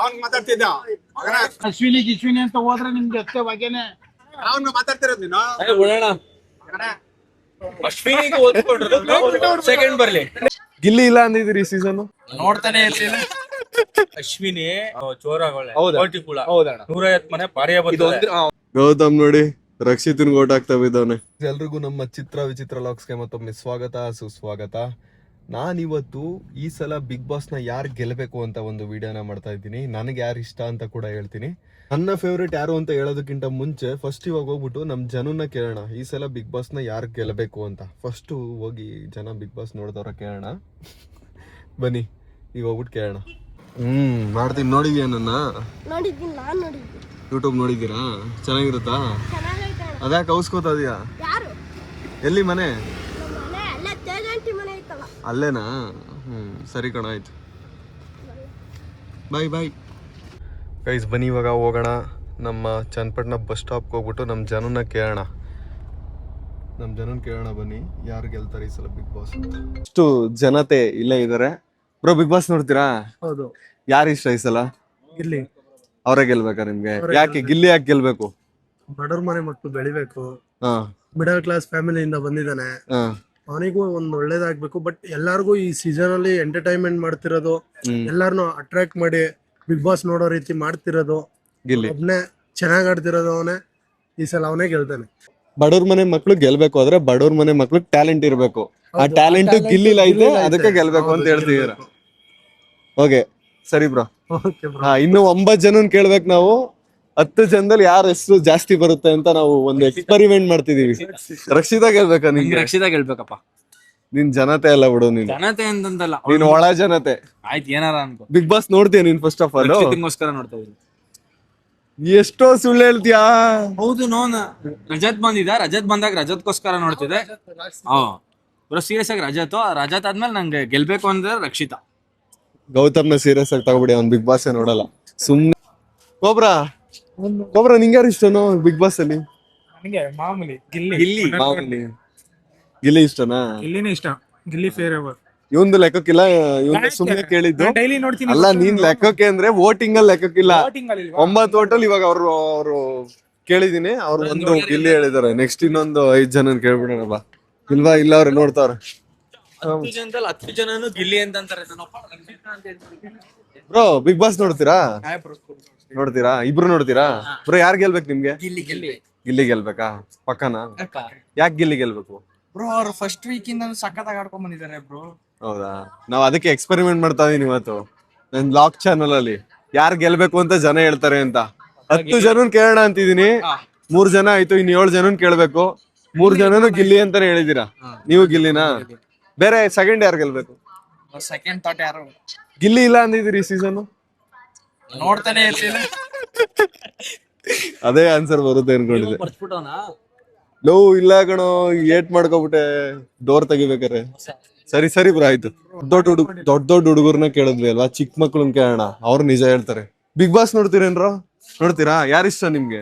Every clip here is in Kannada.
ಅವ್ನ್ ಮಾತಾಡ್ತಿದ್ದ ಅಶ್ವಿನಿ ಅಂತ ಹೋದ್ರೆ ನಿಮ್ಗೆ ಅಷ್ಟೇ ಬಗ್ಗೆನೆ ಅವ್ನ್ ಮಾತಾಡ್ತಿರೋದು ನೀನು ಅಶ್ವಿನಿಗೆ ಓದ್ಕೊಂಡ್ರು ಸೆಕೆಂಡ್ ಬರ್ಲಿ ಗಿಲ್ಲಿ ಇಲ್ಲ ಅಂದಿದ್ರಿ ಈ ಸೀಸನ್ ನೋಡ್ತಾನೆ ಇರ್ಲಿಲ್ಲ. ಅಶ್ವಿನಿ ಜೋರಾಗಳೆ ಕೂಡ ಹೌದಣ್ಣ 150 ಮನೆ ಪಾರಿಯ ಬಂದಿದೆ. ಗೌತಮ್ ನೋಡಿ ರಕ್ಷಿತನ್ ಓಟ್ ಆಗ್ತಾ ಬಿದ್ದವನೆ. ಎಲ್ರಿಗೂ ನಮ್ಮ ಚಿತ್ರ ವಿಚಿತ್ರ ಲಾಕ್ಸ್ಗೆ ಮತ್ತೊಮ್ಮೆ ಸ್ವಾಗತ ಸುಸ್ವಾಗತ. ನಾನಿವತ್ತು ಈ ಸಲ ಬಿಗ್ ಬಾಸ್ ನ ಯಾರು ಗೆಲ್ಲಬೇಕು ಅಂತ ಒಂದು ವಿಡಿಯೋನ ಮಾಡ್ತಾ ಇದ್ದೀನಿ. ನನಗೆ ಯಾರು ಇಷ್ಟ ಅಂತ ಕೂಡ ಹೇಳ್ತೀನಿ. ನನ್ನ ಫೇವ್ರೇಟ್ ಯಾರು ಅಂತ ಹೇಳೋದಕ್ಕಿಂತ ಮುಂಚೆ ಫಸ್ಟ್ ಇವಾಗ ಹೋಗ್ಬಿಟ್ಟು ನಮ್ ಜನನ್ನ ಕೇಳೋಣ, ಈ ಸಲ ಬಿಗ್ ಬಾಸ್ ನ ಯಾರು ಗೆಲ್ಲಬೇಕು ಅಂತ. ಫಸ್ಟ್ ಹೋಗಿ ಜನ ಬಿಗ್ ಬಾಸ್ ನೋಡ್ದವ್ರ ಕೇಳೋಣ. ಬನ್ನಿ ಈಗ ಹೋಗ್ಬಿಟ್ಟು ಕೇಳೋಣ. ಮಾಡ್ತೀನಿ. ನೋಡಿದ್ಯಾ ನನ್ನ? ನೋಡಿದ್ದೀನಿ, ನಾನು ನೋಡಿದ್ದೀನಿ. ಯೂಟ್ಯೂಬ್ ನೋಡಿದ್ದೀರಾ? ಚೆನ್ನಾಗಿರುತ್ತಾ? ಅದ್ಯಾಕೆ ಕೌಸ್ಕೋತಾ ಇದೀಯಾ? ಎಲ್ಲಿ ಮನೆ? ಅಲ್ಲೇನಾ? ಸರಿ ಕಣ, ಆಯ್ತು. ಬಾಯ್ ಬಾಯ್ ಗೈಸ್. ಬನ್ನಿ ಇವಾಗ ಹೋಗೋಣ. ನಮ್ಮ ಚನ್ನಪಟ್ಟಣ ಬಸ್ ಸ್ಟಾಪ್ಗೆ ಹೋಗ್ಬಿಟ್ಟು ನಮ್ಮ ಜನನ ಕೇಳೋಣ. ಬನ್ನಿ ಯಾರು ಗೆಲ್ತಾರೆ ಈ ಸಲ ಬಿಗ್ ಬಾಸ್ ಅಂತ. ಅಷ್ಟು ಜನತೆ ಇಲ್ಲೇ ಇದಾರೆ. ಬ್ರೋ ಬಿಗ್ ಬಾಸ್ ನೋಡ್ತೀರಾ? ಹೌದು. ಯಾರು ಇಷ್ಟ ಈ ಸಲ? ಗಿಲ್ಲಿ. ಅವರೇ ಗೆಲ್ಬೇಕಾ ನಿಮ್ಗೆ? ಯಾಕೆ ಗಿಲ್ಲಿ ಯಾಕೆ ಗೆಲ್ಬೇಕು? ಬಡವ್ರ ಮನೆ ಮಕ್ಕಳು ಬೆಳಿಬೇಕು, ಮಿಡಲ್ ಕ್ಲಾಸ್ ಫ್ಯಾಮಿಲಿಯಿಂದ ಬಂದಿದ್ದಾನೆ, ಅವನಿಗೂ ಒಂದ್ ಒಳ್ಳೇದಾಗ್ಬೇಕು. ಬಟ್ ಎಲ್ಲಾರ್ಗು ಈ ಸೀಸನ್ ಅಲ್ಲಿ ಎಂಟರ್ಟೈನ್ಮೆಂಟ್ ಮಾಡ್ತಿರೋದು, ಎಲ್ಲಾರನು ಅಟ್ರಾಕ್ಟ್ ಮಾಡಿ ಬಿಗ್ ಬಾಸ್ ನೋಡೋ ರೀತಿ ಮಾಡ್ತಿರೋದು ಗಿಲ್ಲಿ. ಒಬ್ನೇ ಚೆನ್ನಾಗ್ ಆಡ್ತಿರೋದು ಅವನೇ. ಈ ಸಲ ಅವನೇ ಗೆಲ್ತಾನೆ. ಬಡವ್ರ ಮನೆ ಮಕ್ಳು ಗೆಲ್ಬೇಕು ಆದ್ರೆ ಬಡವ್ರ ಮನೆ ಮಕ್ಳು ಟ್ಯಾಲೆಂಟ್ ಇರ್ಬೇಕು. ಆ ಟ್ಯಾಲೆಂಟ್ ಗಿಲ್ಲಿಲ್ಲ ಐತೆ, ಅದಕ್ಕೆ ಗೆಲ್ಬೇಕು ಅಂತ ಹೇಳ್ತಿದೀರ. ಓಕೆ ಸರಿ ಬ್ರೋ. ಇನ್ನು 9 ಜನನ್ ಕೇಳ್ಬೇಕು ನಾವು. 10 ಜನದಲ್ಲಿ ಯಾರ ಹೆಸರು ಜಾಸ್ತಿ ಬರುತ್ತೆ ಅಂತ ನಾವು ಒಂದು ಎಕ್ಸ್ಪೆರಿಮೆಂಟ್ ಮಾಡ್ತಿದೀವಿ. ರಕ್ಷಿತಾ ಗೆಲ್ಬೇಕಾ? ನಿಮ್ಗೆ ರಕ್ಷಿತಾ ಗೆಲ್ಬೇಕಪ್ಪ. ನಿನ್ ಜನತೆ ಅಲ್ಲ ಬಿಡು, ನೀನ್ ಜನತೆ ಅಂತಲ್ಲ, ನೀನ್ ಒಳ ಜನತೆ. ಆಯ್ತು ಏನಾರ ಅನ್ಕೋ. ಬಿಗ್ ಬಾಸ್ ನೋಡ್ತೀಯ ನೀನ್? ಫಸ್ಟ್ ಆಫ್ ಆಲ್ ರಕ್ಷಿತಂಗೋಸ್ಕರ ನೋಡ್ತಾ ಇದೀನಿ. ಎಷ್ಟೋ ಸುಳ್ಳು ಹೇಳ್ತೀಯಾ? ಹೌದು. ರಜತ್ ರಜತ್ ಬಂದಾಗ ರಜತ್ಗೋಸ್ಕರ ನೋಡ್ತಿದ್ದೆ. ಸೀರಿಯಸ್ ಆಗಿ ರಜತ್ ಆದ್ಮೇಲೆ ನಂಗೆ ಗೆಲ್ಬೇಕು ಅಂದ್ರೆ ರಕ್ಷಿತಾ. ಗೌತಮ್ನ ಸೀರಿಯಸ್ ಆಗಿ ತಗೋಬಿಡಿ, ಅವ್ನ್ ಬಿಗ್ ಬಾಸ್ ನೋಡಲ್ಲ ಸುಮ್ನೆ. ಕೋಬ್ರಾ ನಿಂಗೆ ಯಾರು ಇಷ್ಟನೋ ಬಿಗ್ ಬಾಸ್ ಅಲ್ಲಿ? ಮಾಮೂಲಿ ಗಿಲ್ಲಿ ಇಷ್ಟನಾ? ಗಿಲ್ಲಿನೇ ಇಷ್ಟ. ಗಿಲ್ಲಿ ಫೇವರೇಟ್. ಇವಂದು ಲೆಕ್ಕಕ್ಕಿಲ್ಲ, ಇವಂದು ಸುಮ್ನೆ ಕೇಳಿದ್ದು. ಡೈಲಿ ನೋಡ್ತೀನಿ. ಅಲ್ಲ ನೀನ್ ಲೆಕ್ಕಕ್ಕೆ ಅಂದ್ರೆ ವೋಟಿಂಗ್ ಅಲ್ಲಿ ಲೆಕ್ಕಕ್ಕಿಲ್ಲ. 9 ವೋಟಲ್ಲಿ ಇವಾಗ ಅವ್ರು ಕೇಳಿದೀನಿ. ಅವ್ರು ಒಂದು ಗಿಲ್ಲಿ ಹೇಳಿದಾರೆ. ನೆಕ್ಸ್ಟ್ ಇನ್ನೊಂದು 5 ಜನ ಕೇಳ್ಬಿಡೋಣ ಬಾ. ಇಲ್ವಾ? ಇಲ್ಲ ಅವ್ರೆ ನೋಡ್ತಾವ್ರೆ. 10 ಜನನು ಗಿಲ್ಲಿ ಅಂತ ಅಂತಾರೆ. ಬ್ರೋ ಬಿಗ್ ಬಾಸ್ ನೋಡ್ತೀರಾ? ಇಬ್ರು ನೋಡ್ತೀರಾ? ಬ್ರೋ ಯಾರು ಗೆಲ್ಬೇಕು ನಿಮ್ಗೆ? ಗಿಲ್ಲಿ ಗೆಲ್ಬೇಕಾ? ಪಕ್ಕನಾ? ಯಾಕೆ ಗಿಲ್ಲಿ ಗೆಲ್ಬೇಕು? ಬ್ರೋ ಅವ್ರು ಫಸ್ಟ್ ವೀಕ್ ಇಂದ ಸಖತ್ತಾಗಿ ಆಡ್ಕೊಂಡ್ ಬಂದಿದ್ದಾರೆ ಬ್ರೋ. ಹೌದಾ? ನಾವ್ ಅದಕ್ಕೆ ಎಕ್ಸ್ಪೆರಿಮೆಂಟ್ ಮಾಡ್ತಾ ಇದೀನಿ ಇವತ್ತು ನನ್ ಲಾಕ್ ಚಾನಲ್ ಅಲ್ಲಿ. ಯಾರು ಗೆಲ್ಬೇಕು ಅಂತ ಜನ ಹೇಳ್ತಾರೆ ಅಂತ. 10 ಜನನ್ ಕೇಳೋಣ ಅಂತಿದೀನಿ. 3 ಜನ ಆಯ್ತು, ಇನ್ 7 ಜನನ್ ಕೇಳ್ಬೇಕು. 3 ಜನನು ಗಿಲ್ಲಿ ಅಂತಾನೆ ಹೇಳಿದೀರಾ. ನೀವು ಗಿಲ್ಲಿನಾ? ಬೇರೆ ಸೆಕೆಂಡ್ ಯಾರು ಗೆಲ್ಬೇಕು? ಸೆಕೆಂಡ್ ಥಾಟ್ ಯಾರು? ಗಿಲ್ಲಿ ಇಲ್ಲ ಅಂದಿದ್ದೀರಿ ಈ ಸೀಸನ್. ನೋಡ್ತಾನೆ ಇರ್ಲಿಲ್ಲ. ಅದೇ ಆನ್ಸರ್ ಬರುತ್ತೆ ಅನ್ಕೊಂಡಿದ್ದೆ. ಲೋ ಇಲ್ಲ ಕಣೋ, ಏಟ್ ಮಾಡ್ಕೊಬಿಟ್ಟೆ ಡೋರ್ ತೆಗಿಬೇಕಾರೆ. ಸರಿ ಬ್ರೋ ಆಯ್ತು. ದೊಡ್ಡ ಹುಡುಗರ್ನ ಕೇಳಿದ್ವಿ ಅಲ್ವಾ, ಚಿಕ್ಕ ಮಕ್ಳನ್ ಕೇಳೋಣ. ಅವ್ರು ನಿಜ ಹೇಳ್ತಾರೆ. ಬಿಗ್ ಬಾಸ್ ನೋಡ್ತೀರೇನ್ರೋ? ನೋಡ್ತೀರಾ? ಯಾರು ಇಷ್ಟ ನಿಮ್ಗೆ?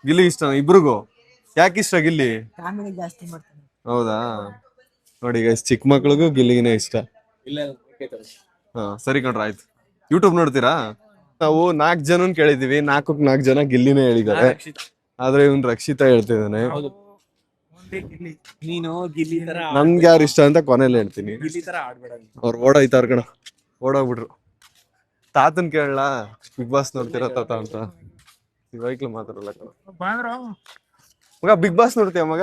ಗಿಲ್ಲಿ ಇಷ್ಟ ಇಬ್ರಿಗೂ? ಯಾಕೆ ಇಷ್ಟ ಗಿಲ್ಲಿ? ಹೌದಾ? ನೋಡಿ ಗೈಸ್, ಚಿಕ್ಕ ಮಕ್ಳಿಗೂ ಗಿಲ್ಲಿಗಿನೇ ಇಷ್ಟ. ಸರಿ ಕಣ್ರ, ಆಯ್ತು. ಯೂಟ್ಯೂಬ್ ನೋಡ್ತೀರಾ? ನಾವು 4 ಜನನ್ ಕೇಳಿದೀವಿ. 4 ಜನ ಗಿಲ್ಲಿನೇ ಹೇಳಿದ್ದಾರೆ. ಆದ್ರೆ ಇವ್ನ್ ರಕ್ಷಿತಾ ಹೇಳ್ತಿದ್ದಾನೆ. ನನ್ಗೆ ಯಾರು ಇಷ್ಟ ಅಂತ ಕೊನೆಯಲ್ಲಿ ಹೇಳ್ತೀನಿ. ಅವ್ರು ಓಡೋಯ್ತಾರ ಕಣ, ಓಡೋಗ್ಬಿಟ್ರು. ತಾತನ್ ಕೇಳಲ್ಲ ಬಿಗ್ ಬಾಸ್ ನೋಡ್ತೀರಾ ತಾತ ಅಂತ? ವೈಕ್ಲು ಮಾತಾಡಲ್ಲ ಕಣ ಮಗ. ಬಿಗ್ ಬಾಸ್ ನೋಡ್ತೀಯ ಮಗ?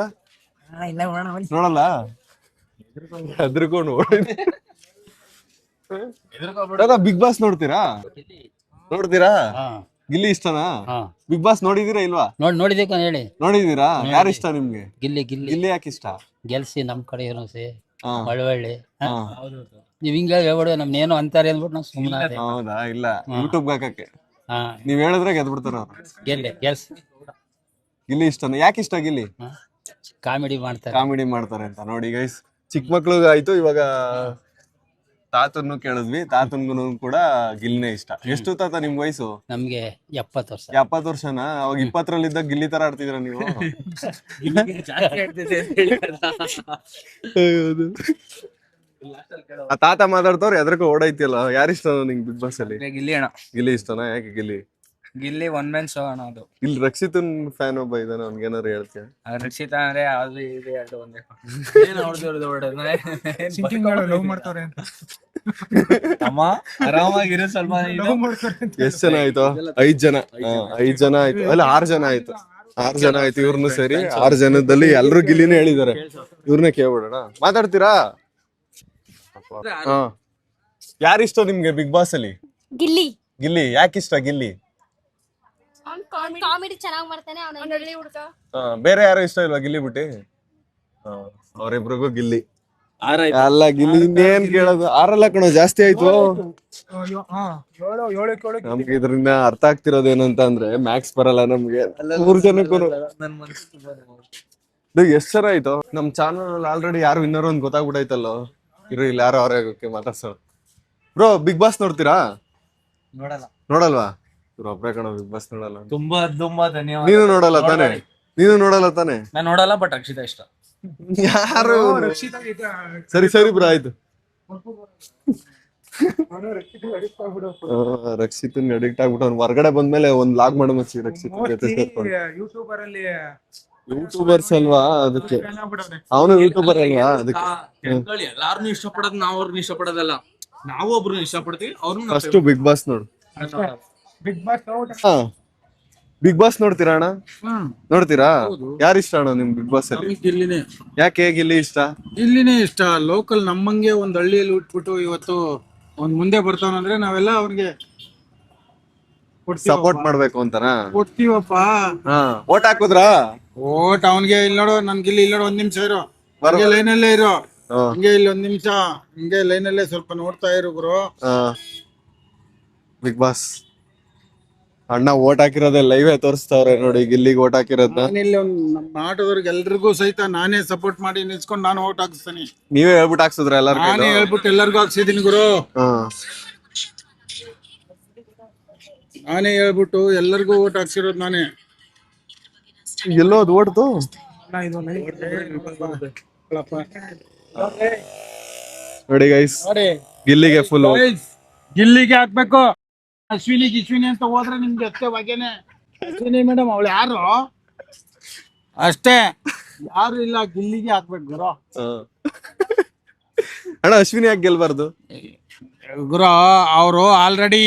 ನೋಡಲ್ಲ? ಹೆದರ್ಕೊಂಡು ಬಿಗ್ ಬಾಸ್ ನೋಡ್ತೀರಾ? ಗಿಲ್ಲಿ ಇಷ್ಟನಾ? ಬಿಗ್ ಬಾಸ್ ನೋಡಿದೀರಾ ಇಲ್ವಾ? ನೋಡಿದಕ್ಕೆ ಹೇಳಿ. ನೋಡಿದೀರಾ? ಯಾರು ಇಷ್ಟ ನಿಮ್ಗೆ? ಗಿಲ್ಲಿ ಯಾಕೆ ಇಷ್ಟ? ಗೆಲ್ಸಿ ನಮ್ ಕಡೆ ಇರೋಸಿ ಒಳ್ಳೆ ನೀವ್ ಹಿಂಗ ಹೇಳ್ಬಿಡು, ನಮ್ನೇನು ಅಂತಾರೆ ಅಂದ್ಬಿಟ್ಟು ನಾವ್ ಸುಮ್ಮನೆ. ಹೌದಾ? ಇಲ್ಲ ಯೂಟ್ಯೂಬ್ ಹಾಕಕ್ಕೆ ನೀವ್ ಹೇಳಿದ್ರೆ ಗೆದ್ಬಿಡ್ತಾರ ಅವ್ರು. ಗೆಲ್ಸಿ. ಗಿಲ್ಲಿ ಇಷ್ಟನಾ? ಯಾಕೆ ಇಷ್ಟ ಗಿಲ್ಲಿ? ಕಾಮಿಡಿ ಮಾಡ್ತಾರೆ ಅಂತ. ನೋಡಿ ಗೈಸ್, ಚಿಕ್ಕ ಮಕ್ಳಿಗೆ ಆಯ್ತು. ಇವಾಗ ತಾತನ್ನು ಕೇಳಿದ್ವಿ. ತಾತನ್ಗೂ ಕೂಡ ಗಿಲ್ಲಿನೇ ಇಷ್ಟ. ಎಷ್ಟು ತಾತ ನಿಮ್ ವಯಸ್ಸು? ನಮ್ಗೆ 70 ವರ್ಷ. 70 ವರ್ಷನಾ? ಅವಾಗ 20ರಲ್ಲಿದ್ದಾಗ ಗಿಲ್ಲಿ ತರ ಆಡ್ತಿದ್ರ ನೀವು? ಆ ತಾತ ಮಾತಾಡ್ತವ್ರು ಎದ್ರಕ ಓಡೈತಿಯಲ್ಲ, ಯಾರಿಷ್ಟ ನಿಂಗೆ ಬಿಗ್ ಬಾಸ್ ಅಲ್ಲಿ? ಗಿಲ್ಲಿ ಅಣ್ಣ. ಗಿಲ್ಲಿ ಇಷ್ಟನಾ? ಯಾಕೆ Gilli? Gilli one man show ಅಣ್ಣ ಅದು. ಇಲ್ಲಿ ರಕ್ಷಿತನ್ ಫ್ಯಾನ್ ಒಬ್ಬ ಇದಾನೆ, ಅವ್ನಿಗೇನಾರು ಹೇಳ್ತೀಯ? ರಕ್ಷಿತಾ ಅಂದ್ರೆ ಅದು ಇದು ಎರಡು ಒಂದೇ. ಏನ್ ಅಮ್ಮ ಆರಾಮಾಗಿರೋ ಸ್ವಲ್ಪ. ಎಷ್ಟ್ ಜನ ಆಯ್ತು? 5 ಜನ. 5 ಜನ ಆಯ್ತು, ಅಲ್ಲ 6 ಜನ ಆಯ್ತು. 6 ಜನ ಆಯ್ತು, ಇವ್ರನ್ನು ಸೇರಿ 6 ಜನದಲ್ಲಿ ಎಲ್ರು ಗಿಲ್ಲಿನೇ ಹೇಳಿದಾರೆ. ಇವ್ರನ್ನೇ ಕೇಳ್ಬಿಡೋಣ, ಮಾತಾಡ್ತೀರಾ? ಹಾ, ಯಾರಿಷ್ಟ ನಿಮ್ಗೆ ಬಿಗ್ ಬಾಸ್ ಅಲ್ಲಿ? ಗಿಲ್ಲಿ ಗಿಲ್ಲಿ ಯಾಕಿಷ್ಟ ಗಿಲ್ಲಿ? ಕಾಮಿಡಿ ಚೆನ್ನಾಗಿ ಮಾಡ್ತಾನೆ ಅವನ. ಬೇರೆ ಯಾರು ಇಷ್ಟ ಇಲ್ವಾ ಗಿಲ್ಲಿ ಬಿಟ್ಟಿ? ಅವ್ರಿಬ್ರಿಗೂ ಗಿಲ್ಲಿ. ಅಲ್ಲ ಗಿಲ್ಲಿ ಇನ್ನೇನ್ ಕೇಳೋದು, 6 ಕಣೋ, ಜಾಸ್ತಿ ಆಯ್ತು. ನಮ್ಗೆ ಇದ್ರಿಂದ ಅರ್ಥ ಆಗ್ತಿರೋದು ಏನಂತ ಅಂದ್ರೆ ಮ್ಯಾಕ್ಸ್ ಬರಲ್ಲ ನಮ್ಗೆ 3 ಜನಕ್ಕೂ. ಎಷ್ಟ್ ಜನ ಆಯ್ತು ನಮ್ ಚಾನಲ್ ಅಲ್ಲಿ ಆಲ್ರೆಡಿ ಯಾರು ವಿನ್ನರ್ ಅಂತ ಗೊತ್ತಾಗ್ಬಿಟ್ಟೈತಲ್ಲೋ. ಇರೋ ಇಲ್ಲಿ ಯಾರು ಅವ್ರೆ ಮಾತಾಡ್ಸೋ. ಬ್ರೋ ಬಿಗ್ ಬಾಸ್ ನೋಡ್ತೀರಾ? ನೋಡಲ್ವಾ? ಇವ್ರು ಒಬ್ರೇ ಕಣೋ ಬಿಗ್ ಬಾಸ್ ನೋಡಲ್ಲ. ತುಂಬಾ ತುಂಬಾ ಧನ್ಯವಾದ. ನೀನು ನೋಡಲ್ಲ ತಾನೆ? ನೀನು ನೋಡಲ್ಲ ತಾನೆ? ನಾನು ನೋಡಲ್ಲ, ಬಟ್ ರಕ್ಷಿತಾ ಇಷ್ಟ. ಯಾರು? ಸರಿ ಸರಿ ಬ್ರೋ, ಆಯ್ತು. ರಕ್ಷಿತನ್ ಅಡಿಕ್ಟ್ ಆಗ್ಬಿಟ್ಟು ಅವ್ನು ಹೊರಗಡೆ ಬಂದ್ಮೇಲೆ ಒಂದ್ ಲಾಗ್ ಮಾಡೋ ಮಚ್ಚಿ ರಕ್ಷಿತ್ ಜೊತೆ ಸೇರ್ಕೊಂಡು. ಯೂಟ್ಯೂಬರ್ಸ್ ಅಲ್ವಾ ಅದಕ್ಕೆ, ಅವನು ಯೂಟ್ಯೂಬರ್ ಅಲ್ವಾ ಅದಕ್ಕೆ. ಎಲ್ಲಾರನು ಇಷ್ಟಪಡೋದು ನಾವು ಅವ್ರನ್ನ ಇಷ್ಟಪಡೋದಲ್ಲ, ನಾವು ಒಬ್ರನ್ನ ಇಷ್ಟಪಡ್ತೀವಿ. ಅವ್ರನ್ನ ಫಸ್ಟ್ ಬಿಗ್ ಬಾಸ್ ನೋಡು. ಹಾ, ಬಿಗ್ ಬಾಸ್ ನೋಡ್ತೀರಾ ಅಣ್ಣ? ನೋಡ್ತೀರಾ? ಯಾರಿಷ್ಟ ಅಣ್ಣ ನಿಮ್ ಬಿಗ್ ಬಾಸ್ ಅಲ್ಲಿ? ಗಿಲ್ಲಿನೇ. ಯಾಕೆ ಗಿಲ್ಲಿ ಇಷ್ಟ? ಗಿಲ್ಲಿನೇ ಇಷ್ಟ. ಲೋಕಲ್ ನಮ್ಮಂಗೆ ಒಂದ್ ಹಳ್ಳಿಯಲ್ಲಿ ಹುಟ್ಬಿಟ್ಟು ಇವತ್ತು ಅವ್ನ್ ಮುಂದೆ ಬರ್ತಾವಂದ್ರೆ ನಾವೆಲ್ಲ ಅವ್ನಿಗೆ ಸಪೋರ್ಟ್ ಮಾಡ್ಬೇಕು ಅಂತನಾ? ಕೊಡ್ತೀವಪ್ಪ. ಹಾ, ಓಟ್ ಹಾಕುದ್ರಾ? ಓಟ್ ಅವನ್ಗೆ ಇಲ್ಲಿ ನೋಡು, ನನ್ ಗಿಲ್ಲಿ ಇಲ್ಲಿ ನೋಡು, 1 ನಿಮಿಷ ಇರೋ, ಲೈನಲ್ಲೇ ಇರೋ, ಹಿಂಗೆ ಇಲ್ಲಿ 1 ನಿಮಿಷ ಹಿಂಗೆ ಲೈನಲ್ಲೇ ಸ್ವಲ್ಪ ನೋಡ್ತಾ ಇರು ಗುರು. ಬಿಗ್ ಬಾಸ್ ಅಣ್ಣ ಓಟ್ ಹಾಕಿರೋದೇ ಲೈವ್ ತೋರಿಸ್ತಾವ್ರೆ ನೋಡಿ, ಗಿಲ್ಲಿಗೆ ಓಟ್ ಹಾಕಿರೋದ್ನ. ನಾನಿಲ್ಲಿ ನಮ್ಮ ಆಟೋದವ್ರಿಗೆ ಎಲ್ರಿಗೂ ಸಹಿತ ನಾನೇ ಸಪೋರ್ಟ್ ಮಾಡಿ ನಿಲ್ಸ್ಕೊಂಡು ನಾನು ಓಟ್ ಹಾಕಿಸ್ತೀನಿ. ನೀವೇ ಹೇಳ್ಬಿಟ್ಟು ಹಾಕ್ಸಿದ್ರ ಎಲ್ಲಾರು? ನಾನೇ ಹೇಳ್ಬಿಟ್ಟು ಎಲ್ಲರಿಗೂ ಹಾಕ್ಸಿದೀನಿ ಗುರು. ನಾನೇ ಹೇಳ್ಬಿಟ್ಟು ಎಲ್ಲರಿಗೂ ಓಟ್ ಹಾಕ್ಸಿರೋದು ನಾನೇ. ಎಲ್ಲೋ ಅದು ಓಡ್ತು ನೋಡಿ ಗೈಸ್, ಗಿಲ್ಲಿಗೆ ಫುಲ್. ಗಿಲ್ಲಿಗೆ ಹಾಕ್ಬೇಕು. ಅಶ್ವಿನಿ ಅಂತ ಹೋದ್ರೆ ನಿಮ್ಗೆ ಅಷ್ಟೇ ಬಗೆನೆ. ಅಶ್ವಿನಿ ಮೇಡಮ್ ಅವಳು ಯಾರು ಅಷ್ಟೇ, ಯಾರು ಇಲ್ಲ, ಗಿಲ್ಲಿಗೆ ಹಾಕ್ಬೇಕು ಗುರು. ಅಣ್ಣ ಅಶ್ವಿನಿ ಯಾಕೆ ಗೆಲ್ಬಾರ್ದು ಗುರು? ಅವರು ಆಲ್ರೆಡಿ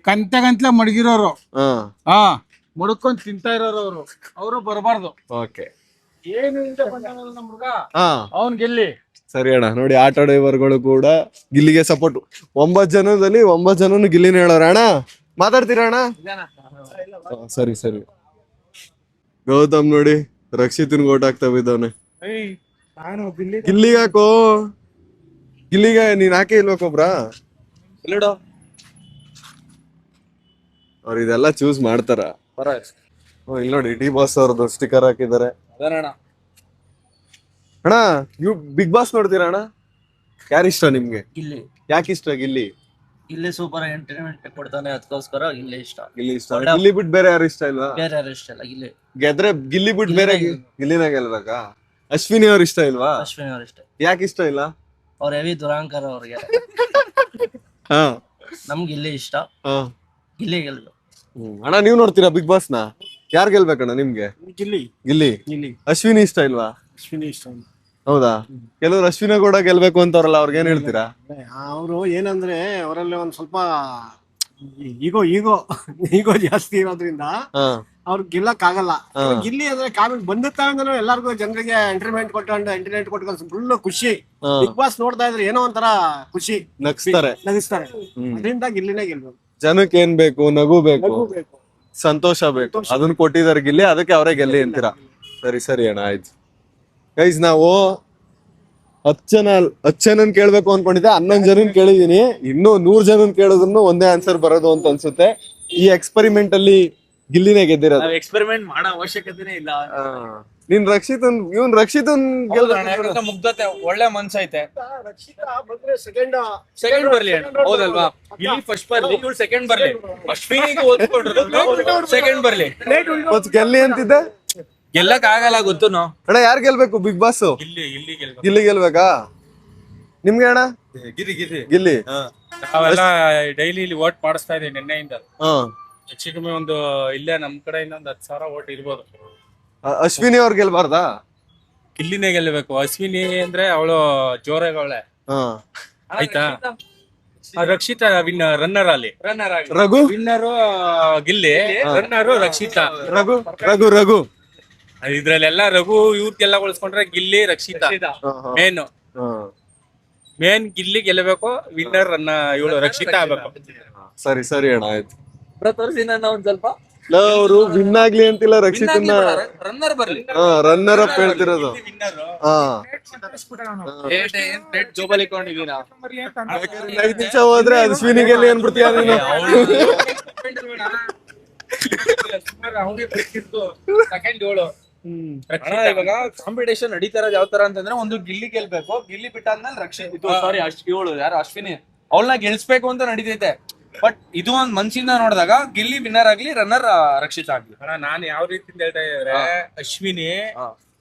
ಗಂಟ್ಲೆ ಮಡಗಿರೋರು. ಹಾ, ಮುಡ್ಕೊಂಡ್ ತಿಂತಾ ಇರೋರು ಅವರು ಬರಬಾರ್ದು. ಓಕೆ, ಏನು ನಮ್ ಹುಡುಗ ಅವ್ನ್ ಗೆಲ್ಲಿ. ಸರಿ ಅಣ್ಣ, ನೋಡಿ ಆಟೋ ಡ್ರೈವರ್ಗಳು ಕೂಡ ಗಿಲ್ಲಿಗೆ ಸಪೋರ್ಟ್. 9 ಜನದಲ್ಲಿ 9 ಜನನು ಗಿಲ್ಲಿನ ಹೇಳೋರ. ಅಣ್ಣ ಮಾತಾಡ್ತೀರಾ ಅಣ್ಣ? ಸರಿ ಸರಿ. ಗೌತಮ್ ನೋಡಿ ರಕ್ಷಿತನ್ ಓಟ್ ಆಗ್ತಾ ಬಿದ್ದವನೆ. ಗಿಲ್ಲಿಗೆ ಹಾಕೋ, ಗಿಲ್ಲಿಗೆ ನೀನ್ ಹಾಕೇ ಇಲ್ಬೇಕೊಬ್ರ. ಅವ್ರ ಇದೆಲ್ಲ ಚೂಸ್ ಮಾಡ್ತಾರ. ಇಲ್ಲಿ ನೋಡಿ ಡಿ ಬಾಸ್ ಅವ್ರದ್ದು ಸ್ಟಿಕರ್ ಹಾಕಿದ್ದಾರೆ. ಅಣ್ಣ ನೀವು ಬಿಗ್ ಬಾಸ್ ನೋಡ್ತೀರಾ ಅಣ್ಣ? ಯಾರಿಷ್ಟ ನಿಮ್ಗೆ? ಗಿಲ್ಲಿ. ಯಾಕಿಷ್ಟ ಗಿಲ್ಲಿ? ಗಿಲ್ಲಿ ಸೂಪರ್ ಎಂಟರ್ಟೈನ್ಮೆಂಟ್ ಕೊಡ್ತಾನೆ, ಅದಕ್ಕೋಸ್ಕರ ಗಿಲ್ಲಿ ಇಷ್ಟ. ಗಿಲ್ಲಿ ಇಷ್ಟ. ಗಿಲ್ಲಿ ಬಿಟ್ಟು ಬೇರೆ ಯಾರು ಇಷ್ಟ ಇಲ್ವಾ? ಬೇರೆ ಯಾರು ಇಷ್ಟ ಇಲ್ಲ. ಗಿಲ್ಲಿ ಗೆದ್ರೆ ಗಿಲ್ಲಿ ಬಿಟ್ಟು ಬೇರೆ ಗಿಲ್ಲಿನ ಗೆಲ್ಬೇಕಾ? ಅಶ್ವಿನಿ ಅವ್ರ ಇಷ್ಟ ಇಲ್ವಾ? ಅಶ್ವಿನಿ ಅವ್ರ ಇಷ್ಟ. ಯಾಕೆ ಇಷ್ಟ ಇಲ್ಲ? ಅವ್ರ ಹೆವಿ ದುರಾಂಕಾರ ಅವ್ರಿಗೆ. ನಮ್ಗೆ ಗಿಲ್ಲಿ ಇಷ್ಟ. ಗಿಲ್ಲಿ ಗೆಲ್ಲು. ಅಣ್ಣ ನೀವ್ ನೋಡ್ತೀರಾ ಬಿಗ್ ಬಾಸ್ ನ? ಯಾರು ಗೆಲ್ಬೇಕಣ್ಣ ನಿಮ್ಗೆ? ಗಿಲ್ಲಿ. ಅಶ್ವಿನಿ ಇಷ್ಟ ಇಲ್ವಾ? ಅಶ್ವಿನಿ ಇಷ್ಟ. ಹೌದಾ? ಕೆಲವ್ರು ಅಶ್ವಿನ ಕೂಡ ಗೆಲ್ಬೇಕು ಅಂತವ್ರಲ್ಲ, ಅವ್ರಿಗೆ ಏನ್ ಹೇಳ್ತೀರಾ? ಅವರು ಏನಂದ್ರೆ ಅವರಲ್ಲಿ ಒಂದ್ ಸ್ವಲ್ಪ ಈಗೋ ಜಾಸ್ತಿ ಇರೋದ್ರಿಂದ ಅವ್ರು ಗೆಲ್ಲಕ್ ಆಗಲ್ಲ. ಗಿಲ್ಲಿ ಅಂದ್ರೆ ಕಾಮಿಡಿ ಬಂದಿರ್ತಾವ ಎಲ್ಲರಿಗೂ ಜನರಿಗೆ ಎಂಟರ್ಟೈನ್ಮೆಂಟ್ ಕೊಟ್ಕೊಂಡು ಫುಲ್ ಖುಷಿ. ಬಿಗ್ ಬಾಸ್ ನೋಡ್ತಾ ಇದ್ರೆ ಏನೋ ಒಂಥರ ಖುಷಿ, ನಗಿಸ್ತಾರೆ. ಅದರಿಂದ ಗಿಲ್ಲಿನೇ ಗೆಲ್ಬೇಕು. ಜನಕ್ಕೆ ಏನ್ ಬೇಕು? ನಗು ಬೇಕು, ಸಂತೋಷ ಬೇಕು, ಅದನ್ನ ಕೊಟ್ಟಿದ್ದಾರೆ ಗಿಲ್ಲಿ, ಅದಕ್ಕೆ ಅವರೇ ಗೆಲ್ಲಿ ಅಂತೀರಾ? ಸರಿ ಸರಿ ಅಣ್ಣ, ಆಯ್ತು. ಗೈಸ್ ನಾವು 10 ಜನನ್ ಕೇಳ್ಬೇಕು ಅನ್ಕೊಂಡಿದ್ದೆ, 11 ಜನನ್ ಕೇಳಿದೀನಿ. ಇನ್ನು 100 ಜನನ್ ಕೇಳಿದ್ರು ಒಂದೇ ಆನ್ಸರ್ ಬರೋದು ಅಂತ ಅನ್ಸುತ್ತೆ. ಈ ಎಕ್ಸ್ಪೆರಿಮೆಂಟ್ ಅಲ್ಲಿ ಗಿಲ್ಲಿನೇ ಗೆದ್ದಿರೋದು. ಎಕ್ಸ್ಪೆರಿಮೆಂಟ್ ಮಾಡೋ ಅವಶ್ಯಕತೆನೇ ಇಲ್ಲ. ನೀನ್ ರಕ್ಷಿತನ್ ಮುಗ್ಧತೆ, ಒಳ್ಳೆ ಮನ್ಸ ಐತೆ. ಸೆಕೆಂಡ್ ಬರ್ಲಿ, ಹೌದಲ್ವಾ? ಗಿಲ್ಲಿ ಫಸ್ಟ್ ಬರ್ಲಿ, ಇವ್ರು ಸೆಕೆಂಡ್ ಬರ್ಲಿ. ಅಶ್ವಿನಿಗೆ ಸೆಕೆಂಡ್ ಬರ್ಲಿ, ಗೆಲ್ಲಿ ಅಂತಿದ್ದೆ. ಗೆಲ್ಲಕ್ ಆಗಲ್ಲ ಗೊತ್ತು. ಅಣ್ಣ ಯಾರು ಗೆಲ್ಬೇಕು ಬಿಗ್ ಬಾಸ್? ಗಿಲ್ಲಿ ಗೆಲ್ಬೇಕಾ? ನಿಮ್ಗೆ ಅಣ್ಣ ಗಿರಿ ಗಿರಿ ಗಿಲ್ಲಿ ನಾವೆಲ್ಲ ಡೈಲಿ ಇಲ್ಲಿ ವೋಟ್ ಮಾಡಿಸ್ತಾ ಇದೀವಿ ನಿನ್ನೆಯಿಂದ. ಹಾ ಹೆಚ್ಚು ಕಮ್ಮಿ ಒಂದು ಇಲ್ಲೇ ನಮ್ ಕಡೆಯಿಂದ ಒಂದು 10,000 ವೋಟ್ ಇರ್ಬೋದು. ಅಶ್ವಿನಿ ಅವ್ರು ಗೆಲ್ಬಾರ್ದಾ? ಇಲ್ಲಿನೇ ಗೆಲ್ಲಬೇಕು. ಅಶ್ವಿನಿ ಅಂದ್ರೆ ಅವಳು ಜೋರಾಗವಳೆ, ಹಾ ಆಯ್ತಾ? ರಕ್ಷಿತಾ ರನ್ನರ್ ಅಲ್ಲಿ ರಘು ವಿನ್ನರು ಗಿಲ್ಲಿ, ರನ್ನರು ರಕ್ಷಿತಾ. ರಘು ರಘು ರಘು ಇದ್ರಲ್ಲೆಲ್ಲ ರಘು ಇವ್ರಿಗೆಲ್ಲ ಉಳಿಸ್ಕೊಂಡ್ರೆ ಗಿಲ್ಲಿ ರಕ್ಷಿತಾ ಮೇನ್ ಗಿಲ್ಲಿ ಗೆಲ್ಲಬೇಕು. ವಿನ್ನರ್ ಇವಳು ರಕ್ಷಿತಾ ಆಗ್ಬೇಕು. ಸರಿ ಸರಿ ಅಣ್ಣ ಆಯ್ತು. ತೋರಿಸಿ ನಾನು ಒಂದ್ ಸ್ವಲ್ಪ ಅವರು ವಿನ್ ಆಗ್ಲಿ ಅಂತಿಲ್ಲ ರಕ್ಷಿತನ್ನ ರನ್ನರ್ ಬರ್ಲಿ. ರನ್ನರ್ ಅಪ್ ಹೇಳ್ತಿರೋದು. ಹಾ ಜೋಬಲ್ ಇಟ್ಕೊಂಡಿದೀನ 5 ನಿಮಿಷ ಹೋದ್ರೆ ಅಶ್ವಿನಿ ಗೆಲ್ಲಿ ಅನ್ಬಿಡ್ತೀಯ ನೀನು. ಇವಾಗ ಕಾಂಪಿಟೇಷನ್ ನಡೀತಾ ಇರೋದು ಯಾವ ತರ ಅಂತಂದ್ರೆ, ಒಂದು ಗಿಲ್ಲಿ ಗೆಲ್ಬೇಕು, ಗಿಲ್ಲಿ ಬಿಟ್ಟಾದ್ಮೇಲೆ ಸಾರಿ ಇವಳು ಯಾರು ಅಶ್ವಿನಿ ಅವಳನ್ನ ಗೆಲ್ಸ್ಬೇಕು ಅಂತ ನಡೀತೈತೆ. ಬಟ್ ಇದು ಒಂದ್ ಮನ್ಸಿಂದ ನೋಡಿದಾಗ ಗಿಲ್ಲಿ ವಿನ್ನರ್ ಆಗ್ಲಿ, ರನ್ನರ್ ರಕ್ಷಿತ ಆಗ್ಲಿ. ನಾನು ಯಾವ ರೀತಿಯಿಂದ ಹೇಳ್ತಾ ಇದ್ರೆ, ಅಶ್ವಿನಿ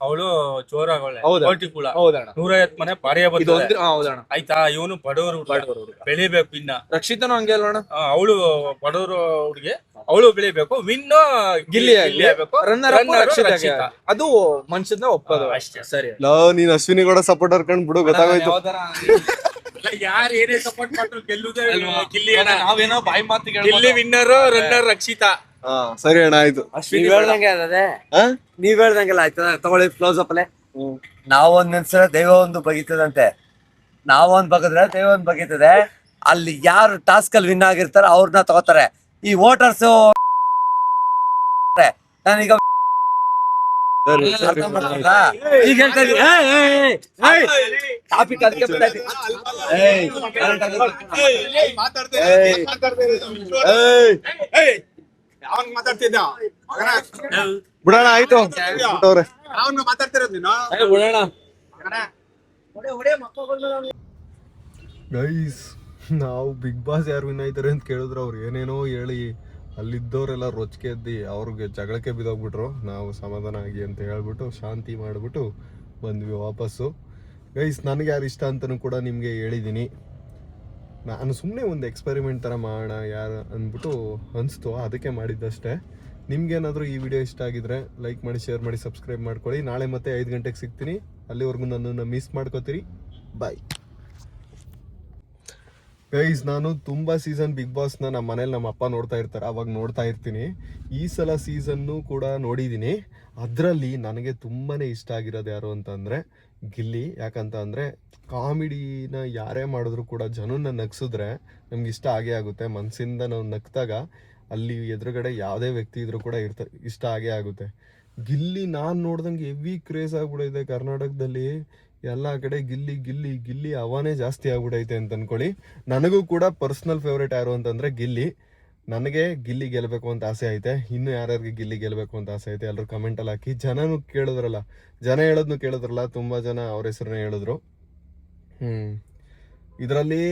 ಅವಳು ಜೋರಾಗವಳೆ, ಹೌದಾ? ಕೂಡ ಹೌದಣ 150 ಮನೆ ಪಾರಿಯ ಇದು ಬಂದಿದೆ, ಹೌದಣ. ಆಯ್ತಾ? ಇವನು ಬಡವರು ಬೆಳಿಬೇಕು. ಇನ್ನ ರಕ್ಷಿತನು ಹಂಗೆ ಅಲ್ವಣ, ಅವಳು ಬಡವರು ಹುಡುಗಿ, ಅವಳು ಬೆಳಿಬೇಕು. ವಿನ್ ಗಿಲ್ಲಿ ಆಗ್ಬೇಕು, ರನ್ನರ್ ರಕ್ಷಿತ. ಅದು ಮನ್ಸಿಂದ ಒಪ್ಪೋದು ಅಷ್ಟೇ. ಸರಿ. ನೀನ್ ಅಶ್ವಿನಿ ಕೂಡ ಸಪೋರ್ಟ್ ಹರ್ಕೊಂಡ್ ಬಿಡು, ಗೊತ್ತಾಗೋಯ್ತು. ಯಾರು ಏನೇ ಸಪೋರ್ಟ್ ಮಾಡ್ರು ಗೆಲ್ಲುದೇ ಗಿಲ್ಲಿ. ನಾವೇನೋ ಬಾಯಿ ಮಾತಿಗೆ ಗಿಲ್ಲಿ ವಿನ್ನರ್, ರನ್ನರ್ ರಕ್ಷಿತಾ. ಹಾ ಸರಿ ಅಣ್ಣ ಆಯ್ತು. ನೀವ್ ಹೇಳ್ದಂಗೆ ಅದೇ, ಹಾ? ನೀವ್ ಹೇಳ್ದಂಗೆಲ್ಲ ಆಯ್ತದ. ತಗೊಳ್ಳಿ ಕ್ಲೋಸ್ ಅಪ್ ಅಲ್ಲೇ. ನಾವೊಂದ್ ನೆನ್ಸಿದ್ರೆ ದೈವ ಒಂದು ಬಗೀತದಂತೆ, ನಾವೊಂದ್ ಬಗದ್ರೆ ದೈವ ಒಂದ್ ಬಗೀತದೆ. ಅಲ್ಲಿ ಯಾರು ಟಾಸ್ಕ್ ಅಲ್ಲಿ ವಿನ್ ಆಗಿರ್ತಾರ ಅವ್ರನ್ನ ತಗೋತಾರೆ. ಈ ವೋಟರ್ಸ್ ನಾನೀಗ ಅರ್ಥ ಮಾಡ್ಕೊಂಡ್ರಾ? ಈಗ ಹೇಳ್ತಾ ಇದೀನಿ, ಟಾಪಿಕ್ ಅದಕ್ಕೆ ಬಿಟ್ಟೈತಿ. ಬಿಡೋಣ ಆಯ್ತು. ಬಿಟ್ಟವ್ರೆ. ಗೈಸ್, ನಾವು ಬಿಗ್ ಬಾಸ್ ಯಾರು ವಿನ್ ಆಯ್ತಾರೆ ಅಂತ ಕೇಳಿದ್ರೆ ಅವ್ರು ಏನೇನೋ ಹೇಳಿ ಅಲ್ಲಿದ್ದವರೆಲ್ಲ ರೊಚ್ಕೆ ಎದ್ದಿ ಅವ್ರಿಗೆ ಜಗಳಕ್ಕೆ ಬಿದ್ದೋಗ್ಬಿಟ್ರು. ನಾವು ಸಮಾಧಾನ ಆಗಿ ಅಂತ ಹೇಳ್ಬಿಟ್ಟು ಶಾಂತಿ ಮಾಡಿಬಿಟ್ಟು ಬಂದ್ವಿ ವಾಪಸ್ಸು. ಗೈಸ್, ನನಗೆ ಯಾರು ಇಷ್ಟ ಅಂತಲೂ ಕೂಡ ನಿಮಗೆ ಹೇಳಿದ್ದೀನಿ. ನಾನು ಸುಮ್ಮನೆ ಒಂದು ಎಕ್ಸ್ಪೆರಿಮೆಂಟ್ ಥರ ಮಾಡೋಣ ಯಾರು ಅಂದ್ಬಿಟ್ಟು ಅನಿಸ್ತು, ಅದಕ್ಕೆ ಮಾಡಿದ್ದಷ್ಟೇ. ನಿಮ್ಗೇನಾದರೂ ಈ ವಿಡಿಯೋ ಇಷ್ಟ ಆಗಿದ್ರೆ ಲೈಕ್ ಮಾಡಿ, ಶೇರ್ ಮಾಡಿ, ಸಬ್ಸ್ಕ್ರೈಬ್ ಮಾಡ್ಕೊಳ್ಳಿ. ನಾಳೆ ಮತ್ತೆ 5 ಗಂಟೆಗೆ ಸಿಗ್ತೀನಿ. ಅಲ್ಲಿವರೆಗೂ ನನ್ನನ್ನು ಮಿಸ್ ಮಾಡ್ಕೋತೀರಿ. Bye guys. ನಾನು ತುಂಬ ಸೀಸನ್ ಬಿಗ್ ಬಾಸ್ನ ನಮ್ಮ ಮನೇಲಿ ನಮ್ಮ ಅಪ್ಪ ನೋಡ್ತಾ ಇರ್ತಾರೆ, ಅವಾಗ ನೋಡ್ತಾ ಇರ್ತೀನಿ. ಈ ಸಲ ಸೀಸನ್ನು ಕೂಡ ನೋಡಿದ್ದೀನಿ. ಅದರಲ್ಲಿ ನನಗೆ ತುಂಬಾ ಇಷ್ಟ ಆಗಿರೋದು ಯಾರು ಅಂತಂದರೆ ಗಿಲ್ಲಿ. ಯಾಕಂತ ಅಂದರೆ ಕಾಮಿಡಿನ ಯಾರೇ ಮಾಡಿದ್ರು ಕೂಡ ಜನನ್ನ ನಗಿಸಿದ್ರೆ ನಮ್ಗೆ ಇಷ್ಟ ಆಗೇ ಆಗುತ್ತೆ. ಮನಸ್ಸಿಂದ ನಾವು ನಗ್ದಾಗ ಅಲ್ಲಿ ಎದುರುಗಡೆ ಯಾವುದೇ ವ್ಯಕ್ತಿ ಇದ್ರೂ ಕೂಡ ಇಷ್ಟ ಆಗೇ ಆಗುತ್ತೆ. ಗಿಲ್ಲಿ ನಾನು ನೋಡ್ದಂಗೆ ಹೆವಿ ಕ್ರೇಜ್ ಆಗ್ಬಿಡೈತೆ ಕರ್ನಾಟಕದಲ್ಲಿ. ಎಲ್ಲ ಕಡೆ ಗಿಲ್ಲಿ ಗಿಲ್ಲಿ ಗಿಲ್ಲಿ ಅವನೇ ಜಾಸ್ತಿ ಆಗ್ಬಿಟ್ಟೈತೆ ಅಂತ ಅನ್ಕೊಳ್ಳಿ. ನನಗೂ ಕೂಡ ಪರ್ಸ್ನಲ್ ಫೇವ್ರೇಟ್ ಯಾರು ಅಂತಂದರೆ ಗಿಲ್ಲಿ. ನನಗೆ ಗಿಲ್ಲಿ ಗೆಲ್ಲಬೇಕು ಅಂತ ಆಸೆ ಐತೆ. ಇನ್ನು ಯಾರ್ಯಾರಿಗೆ ಗಿಲ್ಲಿ ಗೆಲ್ಲಬೇಕು ಅಂತ ಆಸೆ ಐತೆ ಎಲ್ಲರೂ ಕಮೆಂಟಲ್ಲಿ ಹಾಕಿ. ಜನನೂ ಕೇಳಿದ್ರಲ್ಲ, ಜನ ಹೇಳೋದನ್ನು ಕೇಳಿದ್ರಲ್ಲ, ತುಂಬ ಜನ ಅವ್ರ ಹೆಸರನ್ನೇ ಹೇಳಿದ್ರು. ಇದರಲ್ಲಿ